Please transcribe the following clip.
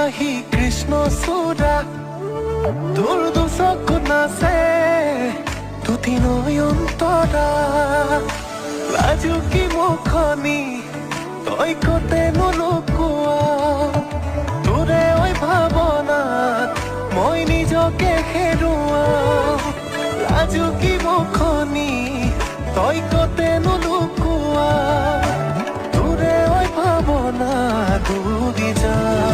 আহি কৃষ্ণ চূড়া তোৰ দুচকু নাচে দুটি নয়নতৰা লাজুকী মুখনি তই কতেনো লুকুৱা তোৰে ঐ ভাৱনাত মই নিজকে হেৰুৱাও লাজুকী মুখনি তই কতেনো লুকুৱা তোৰে ঐ ভাৱনাত ডুবি যা